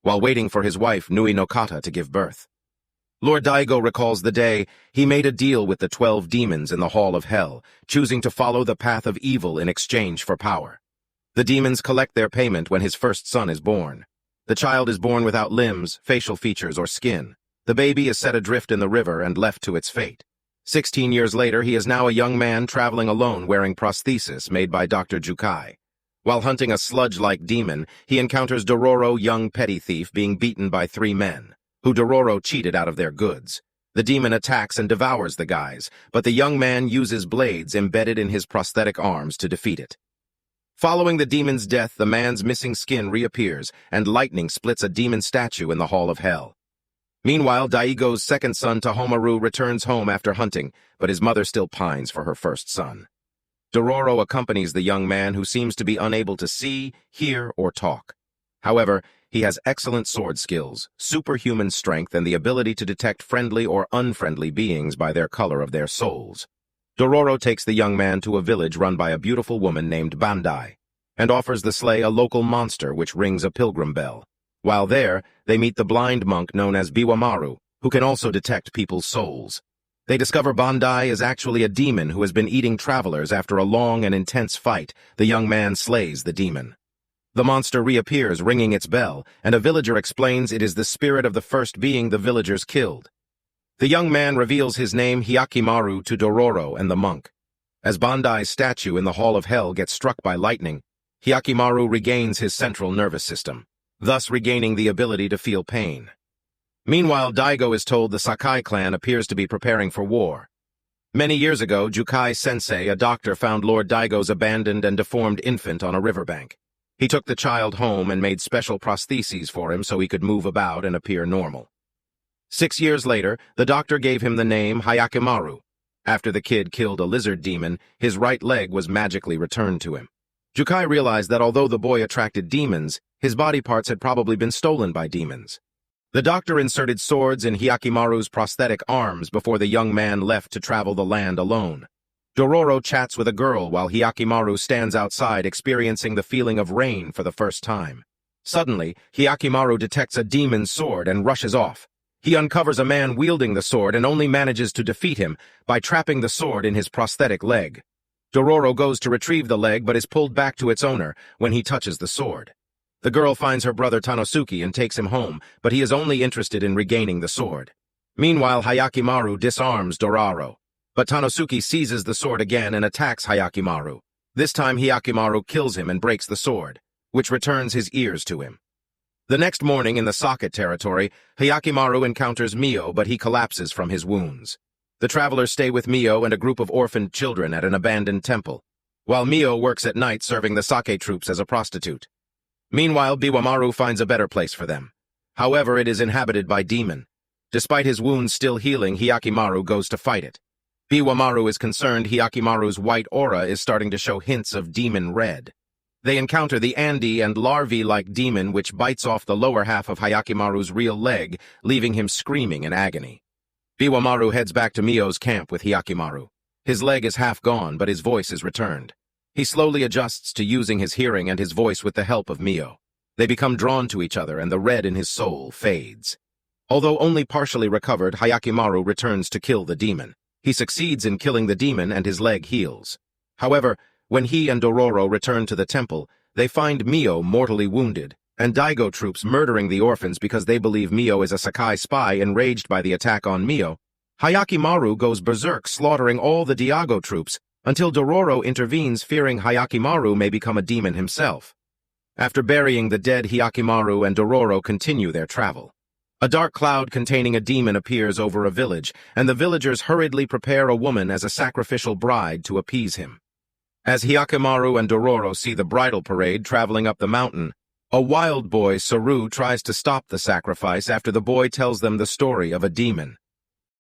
while waiting for his wife Nui no Kata to give birth. Lord Daigo recalls the day he made a deal with the 12 demons in the Hall of Hell, choosing to follow the path of evil in exchange for power. The demons collect their payment when his first son is born. The child is born without limbs, facial features, or skin. The baby is set adrift in the river and left to its fate. 16 years later, he is now a young man traveling alone wearing prosthesis made by Dr. Jukai. While hunting a sludge-like demon, he encounters Dororo, young petty thief, being beaten by 3 men, who Dororo cheated out of their goods. The demon attacks and devours the guys, but the young man uses blades embedded in his prosthetic arms to defeat it. Following the demon's death, the man's missing skin reappears, and lightning splits a demon statue in the Hall of Hell. Meanwhile, Daigo's second son, Tahomaru, returns home after hunting, but his mother still pines for her first son. Dororo accompanies the young man, who seems to be unable to see, hear, or talk. However, he has excellent sword skills, superhuman strength, and the ability to detect friendly or unfriendly beings by their color of their souls. Dororo takes the young man to a village run by a beautiful woman named Bandai, and offers the slay a local monster which rings a pilgrim bell. While there, they meet the blind monk known as Biwamaru, who can also detect people's souls. They discover Bandai is actually a demon who has been eating travelers. After a long and intense fight, the young man slays the demon. The monster reappears, ringing its bell, and a villager explains it is the spirit of the first being the villagers killed. The young man reveals his name Hyakimaru to Dororo and the monk. As Bandai's statue in the Hall of Hell gets struck by lightning, Hyakimaru regains his central nervous system, thus regaining the ability to feel pain. Meanwhile, Daigo is told the Sakai clan appears to be preparing for war. Many years ago, Jukai-sensei, a doctor, found Lord Daigo's abandoned and deformed infant on a riverbank. He took the child home and made special prostheses for him so he could move about and appear normal. 6 years later, the doctor gave him the name Hyakimaru. After the kid killed a lizard demon, his right leg was magically returned to him. Jukai realized that although the boy attracted demons, his body parts had probably been stolen by demons. The doctor inserted swords in Hyakimaru's prosthetic arms before the young man left to travel the land alone. Dororo chats with a girl while Hyakimaru stands outside experiencing the feeling of rain for the first time. Suddenly, Hyakimaru detects a demon's sword and rushes off. He uncovers a man wielding the sword and only manages to defeat him by trapping the sword in his prosthetic leg. Dororo goes to retrieve the leg but is pulled back to its owner when he touches the sword. The girl finds her brother Tanosuke and takes him home, but he is only interested in regaining the sword. Meanwhile, Hyakimaru disarms Dororo, but Tanosuke seizes the sword again and attacks Hyakimaru. This time Hyakimaru kills him and breaks the sword, which returns his ears to him. The next morning in the Socket territory, Hyakimaru encounters Mio, but he collapses from his wounds. The travelers stay with Mio and a group of orphaned children at an abandoned temple, while Mio works at night serving the sake troops as a prostitute. Meanwhile, Biwamaru finds a better place for them. However, it is inhabited by demon. Despite his wounds still healing, Hyakimaru goes to fight it. Biwamaru is concerned Hyakimaru's white aura is starting to show hints of demon red. They encounter the Andy and larvae-like demon which bites off the lower half of Hyakimaru's real leg, leaving him screaming in agony. Biwamaru heads back to Mio's camp with Hyakimaru. His leg is half gone, but his voice is returned. He slowly adjusts to using his hearing and his voice with the help of Mio. They become drawn to each other and the red in his soul fades. Although only partially recovered, Hyakimaru returns to kill the demon. He succeeds in killing the demon and his leg heals. However, when he and Dororo return to the temple, they find Mio mortally wounded, and Daigo troops murdering the orphans because they believe Mio is a Sakai spy. Enraged by the attack on Mio, Hyakimaru goes berserk, slaughtering all the Daigo troops, until Dororo intervenes, fearing Hyakimaru may become a demon himself. After burying the dead, Hyakimaru and Dororo continue their travel. A dark cloud containing a demon appears over a village, and the villagers hurriedly prepare a woman as a sacrificial bride to appease him. As Hyakimaru and Dororo see the bridal parade traveling up the mountain, a wild boy, Saru, tries to stop the sacrifice after the boy tells them the story of a demon.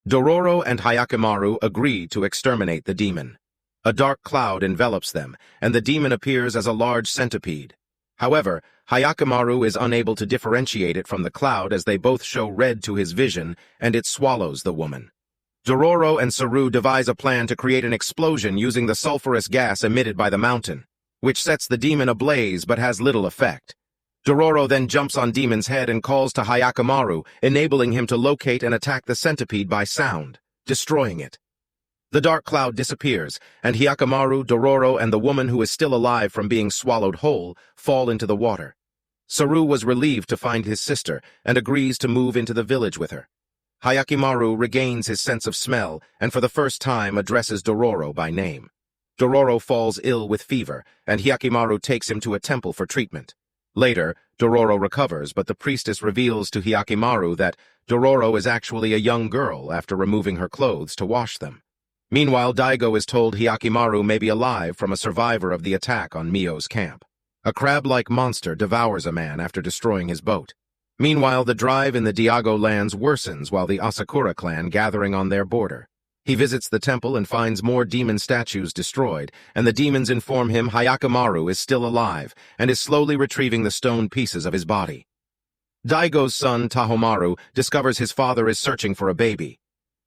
Dororo and Hyakimaru agree to exterminate the demon. A dark cloud envelops them, and the demon appears as a large centipede. However, Hyakimaru is unable to differentiate it from the cloud as they both show red to his vision, and it swallows the woman. Dororo and Saru devise a plan to create an explosion using the sulfurous gas emitted by the mountain, which sets the demon ablaze but has little effect. Dororo then jumps on Demon's head and calls to Hyakkimaru, enabling him to locate and attack the centipede by sound, destroying it. The dark cloud disappears, and Hyakkimaru, Dororo, and the woman who is still alive from being swallowed whole fall into the water. Saru was relieved to find his sister and agrees to move into the village with her. Hyakkimaru regains his sense of smell and for the first time addresses Dororo by name. Dororo falls ill with fever, and Hyakkimaru takes him to a temple for treatment. Later, Dororo recovers, but the priestess reveals to Hyakkimaru that Dororo is actually a young girl after removing her clothes to wash them. Meanwhile, Daigo is told Hyakkimaru may be alive from a survivor of the attack on Mio's camp. A crab-like monster devours a man after destroying his boat. Meanwhile, the drive in the Diago lands worsens while the Asakura clan gathering on their border. He visits the temple and finds more demon statues destroyed, and the demons inform him Hyakkimaru is still alive and is slowly retrieving the stone pieces of his body. Daigo's son, Tahomaru, discovers his father is searching for a baby.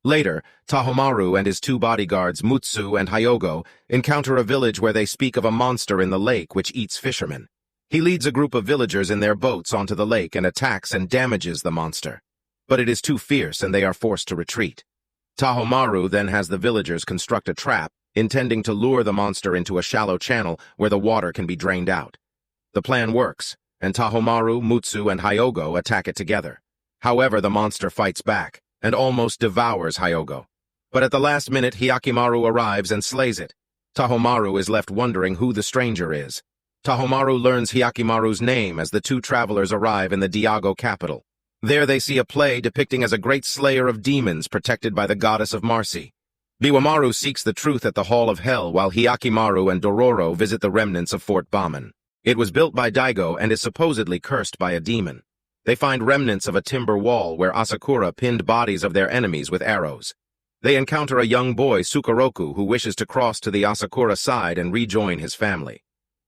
Later, Tahomaru and his two bodyguards, Mutsu and Hyogo, encounter a village where they speak of a monster in the lake which eats fishermen. He leads a group of villagers in their boats onto the lake and attacks and damages the monster. But it is too fierce and they are forced to retreat. Tahomaru then has the villagers construct a trap, intending to lure the monster into a shallow channel where the water can be drained out. The plan works, and Tahomaru, Mutsu, and Hyogo attack it together. However, the monster fights back and almost devours Hyogo. But at the last minute, Hyakkimaru arrives and slays it. Tahomaru is left wondering who the stranger is. Tahomaru learns Hyakkimaru's name as the two travelers arrive in the Diago capital. There they see a play depicting as a great slayer of demons protected by the goddess of mercy. Biwamaru seeks the truth at the Hall of Hell while Hyakkimaru and Dororo visit the remnants of Fort Baman. It was built by Daigo and is supposedly cursed by a demon. They find remnants of a timber wall where Asakura pinned bodies of their enemies with arrows. They encounter a young boy, Sukoroku, who wishes to cross to the Asakura side and rejoin his family.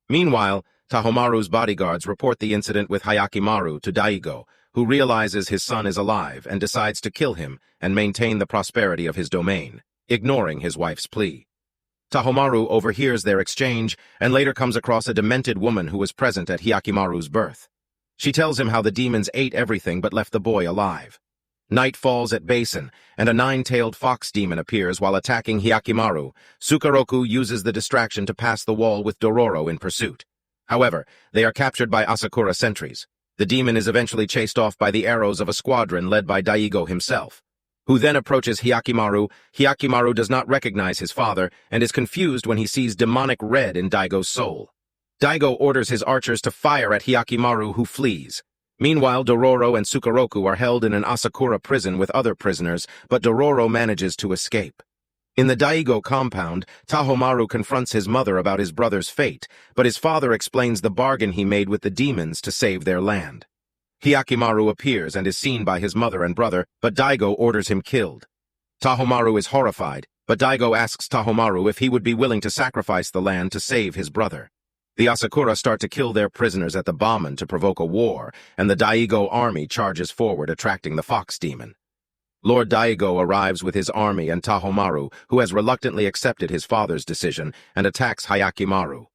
Meanwhile, Tahomaru's bodyguards report the incident with Hyakkimaru to Daigo, who realizes his son is alive and decides to kill him and maintain the prosperity of his domain, ignoring his wife's plea. Tahomaru overhears their exchange and later comes across a demented woman who was present at Hyakkimaru's birth. She tells him how the demons ate everything but left the boy alive. Night falls at Basin, and a nine-tailed fox demon appears while attacking Hyakkimaru. Sukoroku uses the distraction to pass the wall with Dororo in pursuit. However, they are captured by Asakura sentries. The demon is eventually chased off by the arrows of a squadron led by Daigo himself, who then approaches Hyakkimaru. Hyakkimaru does not recognize his father and is confused when he sees demonic red in Daigo's soul. Daigo orders his archers to fire at Hyakkimaru, who flees. Meanwhile, Dororo and Sukoroku are held in an Asakura prison with other prisoners, but Dororo manages to escape. In the Daigo compound, Tahomaru confronts his mother about his brother's fate, but his father explains the bargain he made with the demons to save their land. Hyakkimaru appears and is seen by his mother and brother, but Daigo orders him killed. Tahomaru is horrified, but Daigo asks Tahomaru if he would be willing to sacrifice the land to save his brother. The Asakura start to kill their prisoners at the Baman to provoke a war, and the Daigo army charges forward, attracting the fox demon. Lord Daigo arrives with his army and Tahomaru, who has reluctantly accepted his father's decision, and attacks Hyakkimaru.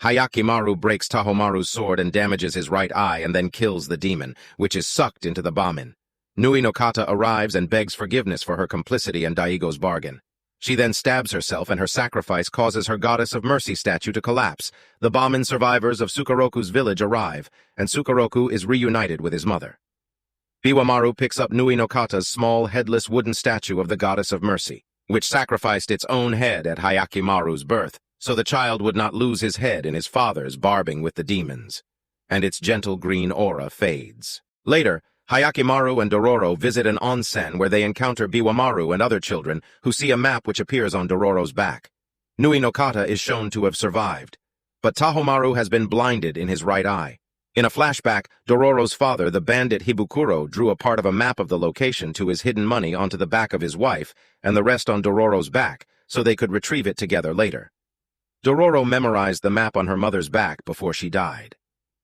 Hyakkimaru breaks Tahomaru's sword and damages his right eye and then kills the demon, which is sucked into the Baman. Nui no Kata arrives and begs forgiveness for her complicity in Daigo's bargain. She then stabs herself and her sacrifice causes her goddess of mercy statue to collapse. The Baman survivors of Sukoroku's village arrive, and Sukoroku is reunited with his mother. Biwamaru picks up Nui no Kata's small, headless wooden statue of the goddess of mercy, which sacrificed its own head at Hyakkimaru's birth, so the child would not lose his head in his father's barbing with the demons, and its gentle green aura fades. Later, Hyakkimaru and Dororo visit an onsen where they encounter Biwamaru and other children who see a map which appears on Dororo's back. Nui no Kata is shown to have survived, but Tahomaru has been blinded in his right eye. In a flashback, Dororo's father, the bandit Hibukuro, drew a part of a map of the location to his hidden money onto the back of his wife and the rest on Dororo's back so they could retrieve it together later. Dororo memorized the map on her mother's back before she died.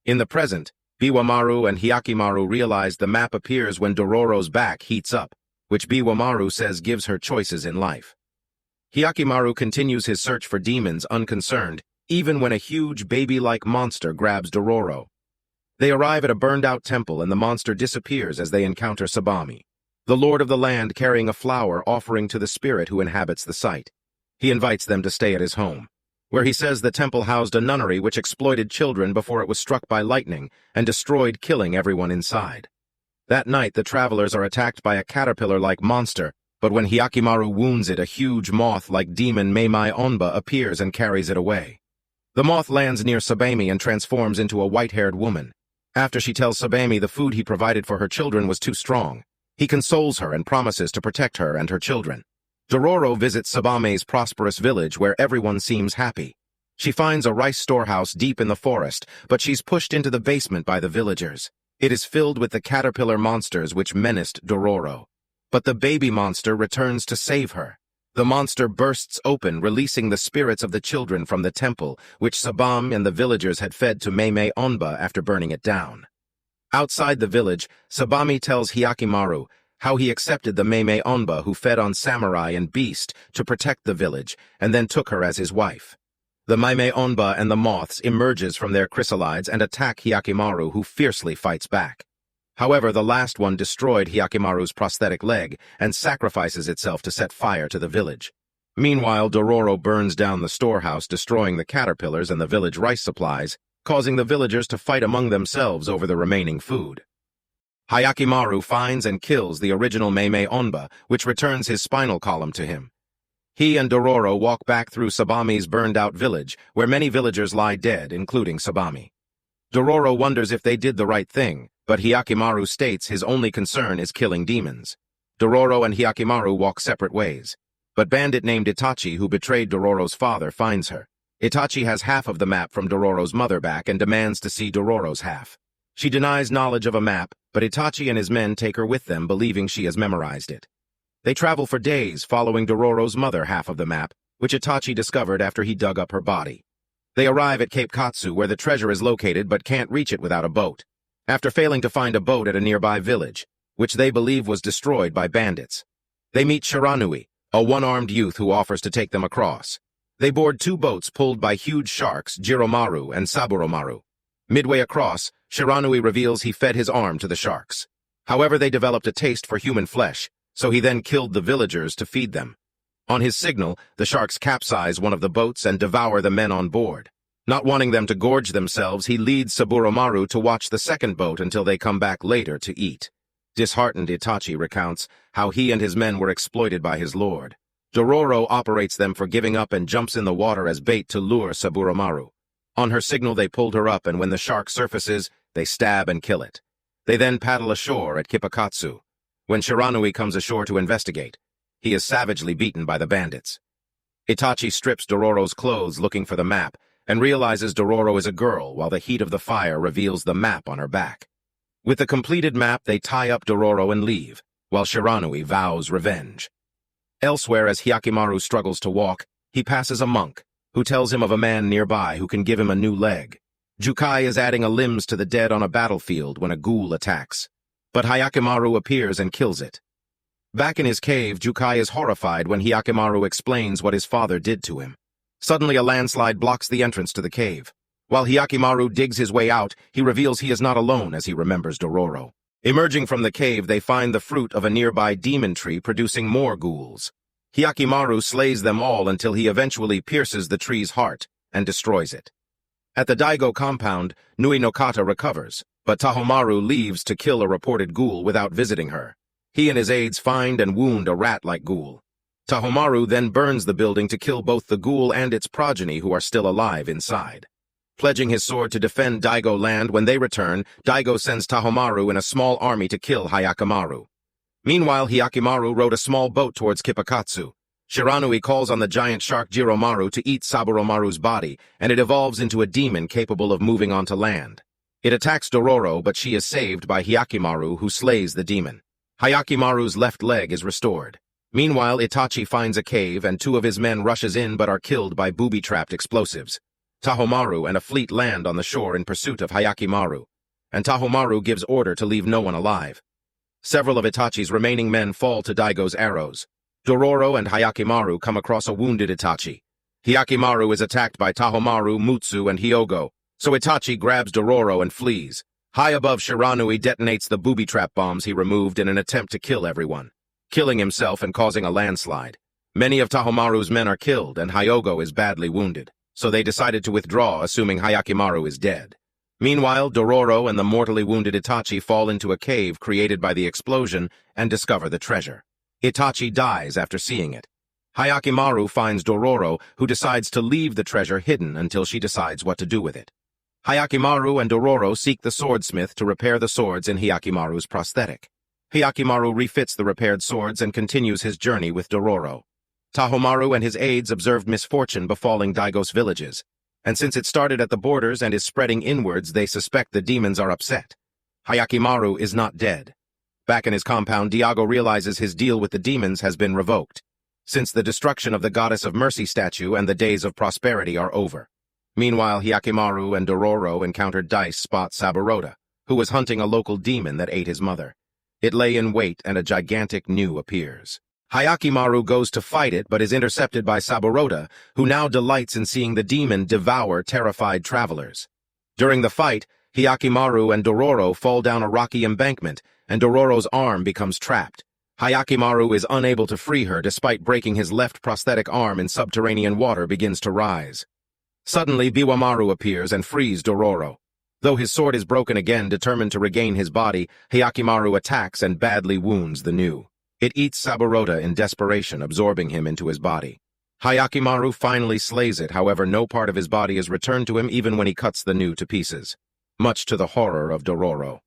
In the present, Biwamaru and Hyakkimaru realize the map appears when Dororo's back heats up, which Biwamaru says gives her choices in life. Hyakkimaru continues his search for demons unconcerned, even when a huge baby-like monster grabs Dororo. They arrive at a burned-out temple and the monster disappears as they encounter Sabami, the lord of the land, carrying a flower offering to the spirit who inhabits the site. He invites them to stay at his home, where he says the temple housed a nunnery which exploited children before it was struck by lightning and destroyed, killing everyone inside. That night, the travelers are attacked by a caterpillar-like monster, but when Hyakimaru wounds it, a huge moth-like demon Meimei Onba appears and carries it away. The moth lands near Sabami and transforms into a white-haired woman. After she tells Sabami the food he provided for her children was too strong, he consoles her and promises to protect her and her children. Dororo visits Sabame's prosperous village where everyone seems happy. She finds a rice storehouse deep in the forest, but she's pushed into the basement by the villagers. It is filled with the caterpillar monsters which menaced Dororo. But the baby monster returns to save her. The monster bursts open, releasing the spirits of the children from the temple, which Sabam and the villagers had fed to Meimei Onba after burning it down. Outside the village, Sabami tells Hyakimaru how he accepted the Meimei Onba who fed on samurai and beast to protect the village, and then took her as his wife. The Meimei Onba and the moths emerges from their chrysalides and attack Hyakimaru, who fiercely fights back. However, the last one destroyed Hyakimaru's prosthetic leg and sacrifices itself to set fire to the village. Meanwhile, Dororo burns down the storehouse, destroying the caterpillars and the village rice supplies, causing the villagers to fight among themselves over the remaining food. Hyakimaru finds and kills the original Meimei Onba, which returns his spinal column to him. He and Dororo walk back through Sabami's burned-out village, where many villagers lie dead, including Sabami. Dororo wonders if they did the right thing, but Hyakimaru states his only concern is killing demons. Dororo and Hyakimaru walk separate ways, but bandit named Itachi, who betrayed Dororo's father, finds her. Itachi has half of the map from Dororo's mother back and demands to see Dororo's half. She denies knowledge of a map, but Itachi and his men take her with them, believing she has memorized it. They travel for days, following Dororo's mother half of the map, which Itachi discovered after he dug up her body. They arrive at Cape Katsu, where the treasure is located, but can't reach it without a boat, after failing to find a boat at a nearby village, which they believe was destroyed by bandits. They meet Shiranui, a one-armed youth who offers to take them across. They board two boats pulled by huge sharks, Jiromaru and Saburomaru. Midway across, Shiranui reveals he fed his arm to the sharks. However, they developed a taste for human flesh, so he then killed the villagers to feed them. On his signal, the sharks capsize one of the boats and devour the men on board. Not wanting them to gorge themselves, he leads Saburomaru to watch the second boat until they come back later to eat. Disheartened, Itachi recounts how he and his men were exploited by his lord. Dororo operates them for giving up and jumps in the water as bait to lure Saburomaru. On her signal, they pulled her up, and when the shark surfaces, they stab and kill it. They then paddle ashore at Kipakatsu. When Shiranui comes ashore to investigate, he is savagely beaten by the bandits. Itachi strips Dororo's clothes looking for the map, and realizes Dororo is a girl while the heat of the fire reveals the map on her back. With the completed map, they tie up Dororo and leave, while Shiranui vows revenge. Elsewhere, as Hyakimaru struggles to walk, he passes a monk, who tells him of a man nearby who can give him a new leg. Jukai is adding a limbs to the dead on a battlefield when a ghoul attacks, but Hyakimaru appears and kills it. Back in his cave, Jukai is horrified when Hyakimaru explains what his father did to him. Suddenly, a landslide blocks the entrance to the cave. While Hyakimaru digs his way out, he reveals he is not alone as he remembers Dororo. Emerging from the cave, they find the fruit of a nearby demon tree producing more ghouls. Hyakimaru slays them all until he eventually pierces the tree's heart and destroys it. At the Daigo compound, Nui no Kata recovers, but Tahomaru leaves to kill a reported ghoul without visiting her. He and his aides find and wound a rat-like ghoul. Tahomaru then burns the building to kill both the ghoul and its progeny who are still alive inside. Pledging his sword to defend Daigo land when they return, Daigo sends Tahomaru in a small army to kill Hyakimaru. Meanwhile, Hyakimaru rowed a small boat towards Kipakatsu. Shiranui calls on the giant shark Jiromaru to eat Saburomaru's body, and it evolves into a demon capable of moving onto land. It attacks Dororo, but she is saved by Hyakimaru, who slays the demon. Hyakimaru's left leg is restored. Meanwhile, Itachi finds a cave and two of his men rushes in but are killed by booby-trapped explosives. Tahomaru and a fleet land on the shore in pursuit of Hyakimaru, and Tahomaru gives order to leave no one alive. Several of Itachi's remaining men fall to Daigo's arrows. Dororo and Hyakimaru come across a wounded Itachi. Hyakimaru is attacked by Tahomaru, Mutsu, and Hyogo, so Itachi grabs Dororo and flees. High above, Shiranui detonates the booby trap bombs he removed in an attempt to kill everyone, killing himself and causing a landslide. Many of Tahomaru's men are killed, and Hyogo is badly wounded, so they decided to withdraw, assuming Hyakimaru is dead. Meanwhile, Dororo and the mortally wounded Itachi fall into a cave created by the explosion and discover the treasure. Itachi dies after seeing it. Hyakimaru finds Dororo, who decides to leave the treasure hidden until she decides what to do with it. Hyakimaru and Dororo seek the swordsmith to repair the swords in Hyakimaru's prosthetic. Hyakimaru refits the repaired swords and continues his journey with Dororo. Tahomaru and his aides observed misfortune befalling Daigo's villages, and since it started at the borders and is spreading inwards, they suspect the demons are upset. Hyakimaru is not dead. Back in his compound, Daigo realizes his deal with the demons has been revoked, since the destruction of the Goddess of Mercy statue and the days of prosperity are over. Meanwhile, Hyakimaru and Dororo encountered Dice spot Saburota, who was hunting a local demon that ate his mother. It lay in wait and a gigantic gnu appears. Hyakimaru goes to fight it but is intercepted by Saburota, who now delights in seeing the demon devour terrified travelers. During the fight, Hyakimaru and Dororo fall down a rocky embankment, and Dororo's arm becomes trapped. Hyakimaru is unable to free her despite breaking his left prosthetic arm in subterranean water begins to rise. Suddenly, Biwamaru appears and frees Dororo. Though his sword is broken again, determined to regain his body, Hyakimaru attacks and badly wounds the gnu. It eats Saburota in desperation, absorbing him into his body. Hyakimaru finally slays it, however no part of his body is returned to him even when he cuts the gnu to pieces, much to the horror of Dororo.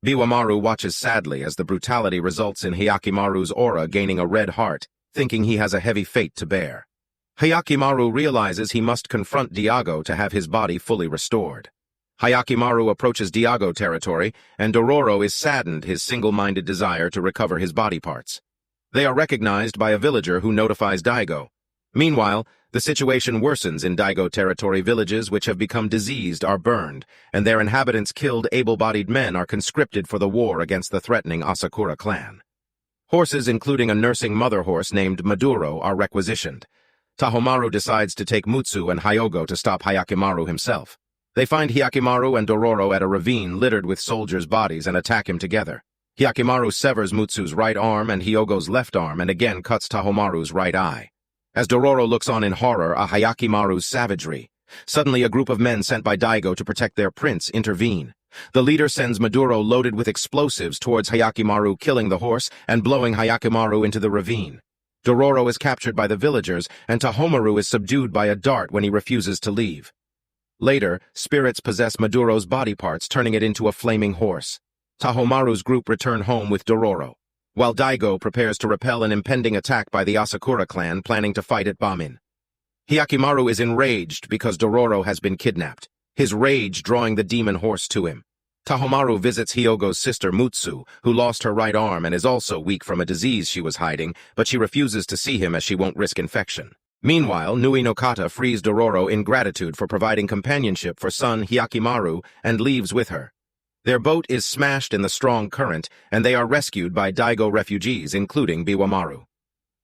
Biwamaru watches sadly as the brutality results in Hyakimaru's aura gaining a red heart, thinking he has a heavy fate to bear. Hyakimaru realizes he must confront Daigo to have his body fully restored. Hyakimaru approaches Daigo territory, and Dororo is saddened his single-minded desire to recover his body parts. They are recognized by a villager who notifies Daigo. Meanwhile, the situation worsens in Daigo territory. Villages which have become diseased are burned, and their inhabitants killed able-bodied men are conscripted for the war against the threatening Asakura clan. Horses, including a nursing mother horse named Maduro, are requisitioned. Tahomaru decides to take Mutsu and Hyogo to stop Hyakimaru himself. They find Hyakimaru and Dororo at a ravine littered with soldiers' bodies and attack him together. Hyakimaru severs Mutsu's right arm and Hyogo's left arm and again cuts Tahomaru's right eye. As Dororo looks on in horror at Hyakimaru's savagery, suddenly a group of men sent by Daigo to protect their prince intervene. The leader sends Maduro loaded with explosives towards Hyakimaru, killing the horse and blowing Hyakimaru into the ravine. Dororo is captured by the villagers, and Tahomaru is subdued by a dart when he refuses to leave. Later, spirits possess Maduro's body parts, turning it into a flaming horse. Tahomaru's group return home with Dororo, while Daigo prepares to repel an impending attack by the Asakura clan planning to fight at Bamin. Hyakimaru is enraged because Dororo has been kidnapped, his rage drawing the demon horse to him. Tahomaru visits Hyogo's sister Mutsu, who lost her right arm and is also weak from a disease she was hiding, but she refuses to see him as she won't risk infection. Meanwhile, Nui no Kata frees Dororo in gratitude for providing companionship for son Hyakimaru and leaves with her. Their boat is smashed in the strong current, and they are rescued by Daigo refugees, including Biwamaru.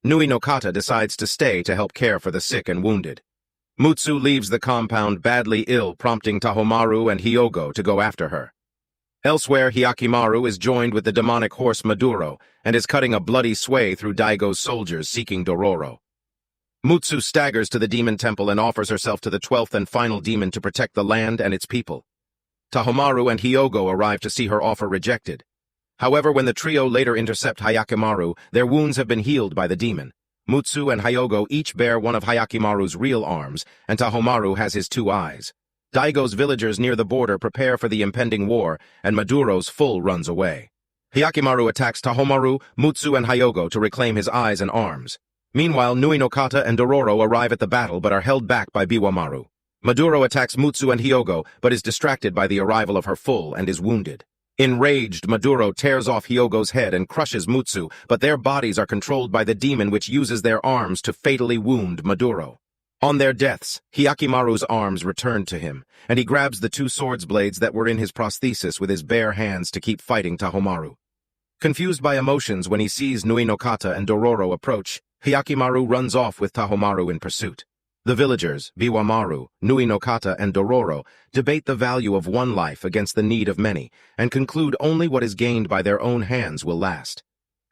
Nui no Kata decides to stay to help care for the sick and wounded. Mutsu leaves the compound badly ill, prompting Tahomaru and Hyogo to go after her. Elsewhere, Hyakimaru is joined with the demonic horse Maduro and is cutting a bloody sway through Daigo's soldiers seeking Dororo. Mutsu staggers to the demon temple and offers herself to the 12th and final demon to protect the land and its people. Tahomaru and Hyogo arrive to see her offer rejected. However, when the trio later intercept Hyakimaru, their wounds have been healed by the demon. Mutsu and Hyogo each bear one of Hyakimaru's real arms, and Tahomaru has his 2 eyes. Daigo's villagers near the border prepare for the impending war, and Maduro's full runs away. Hyakimaru attacks Tahomaru, Mutsu, and Hyogo to reclaim his eyes and arms. Meanwhile, Nui no Kata and Dororo arrive at the battle but are held back by Biwamaru. Maduro attacks Mutsu and Hyogo but is distracted by the arrival of her full and is wounded. Enraged, Maduro tears off Hyogo's head and crushes Mutsu, but their bodies are controlled by the demon which uses their arms to fatally wound Maduro. On their deaths, Hyakimaru's arms return to him, and he grabs the 2 swords blades that were in his prosthesis with his bare hands to keep fighting Tahomaru. Confused by emotions when he sees Nui no Kata and Dororo approach, Hyakimaru runs off with Tahomaru in pursuit. The villagers, Biwamaru, Nui no Kata, and Dororo, debate the value of one life against the need of many, and conclude only what is gained by their own hands will last.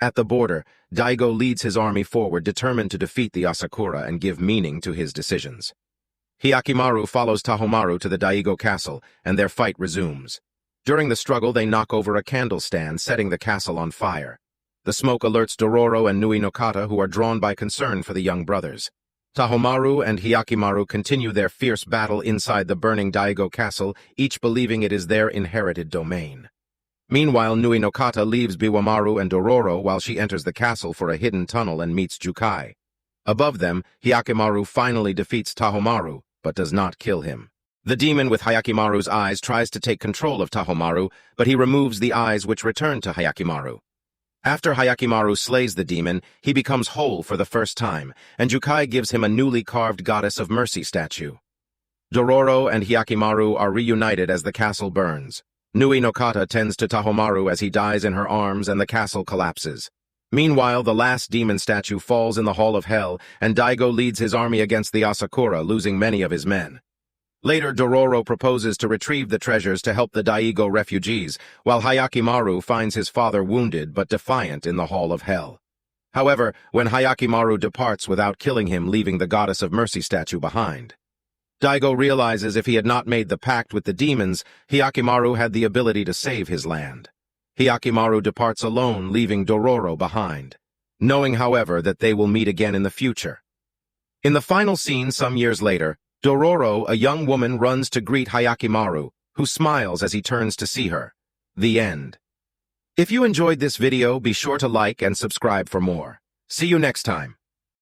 At the border, Daigo leads his army forward, determined to defeat the Asakura and give meaning to his decisions. Hyakimaru follows Tahomaru to the Daigo castle, and their fight resumes. During the struggle, they knock over a candle stand, setting the castle on fire. The smoke alerts Dororo and Nui no Kata, who are drawn by concern for the young brothers. Tahomaru and Hyakimaru continue their fierce battle inside the burning Daigo castle, each believing it is their inherited domain. Meanwhile, Nui no Kata leaves Biwamaru and Dororo while she enters the castle for a hidden tunnel and meets Jukai. Above them, Hyakimaru finally defeats Tahomaru, but does not kill him. The demon with Hyakimaru's eyes tries to take control of Tahomaru, but he removes the eyes, which return to Hyakimaru. After Hyakimaru slays the demon, he becomes whole for the first time, and Jukai gives him a newly carved Goddess of Mercy statue. Dororo and Hyakimaru are reunited as the castle burns. Nui no Kata tends to Tahomaru as he dies in her arms and the castle collapses. Meanwhile, the last demon statue falls in the Hall of Hell, and Daigo leads his army against the Asakura, losing many of his men. Later, Dororo proposes to retrieve the treasures to help the Daigo refugees, while Hyakimaru finds his father wounded but defiant in the Hall of Hell. However, when Hyakimaru departs without killing him, leaving the Goddess of Mercy statue behind, Daigo realizes if he had not made the pact with the demons, Hyakimaru had the ability to save his land. Hyakimaru departs alone, leaving Dororo behind, knowing, however, that they will meet again in the future. In the final scene some years later, Dororo, a young woman, runs to greet Hyakimaru, who smiles as he turns to see her. The end. If you enjoyed this video, be sure to like and subscribe for more. See you next time.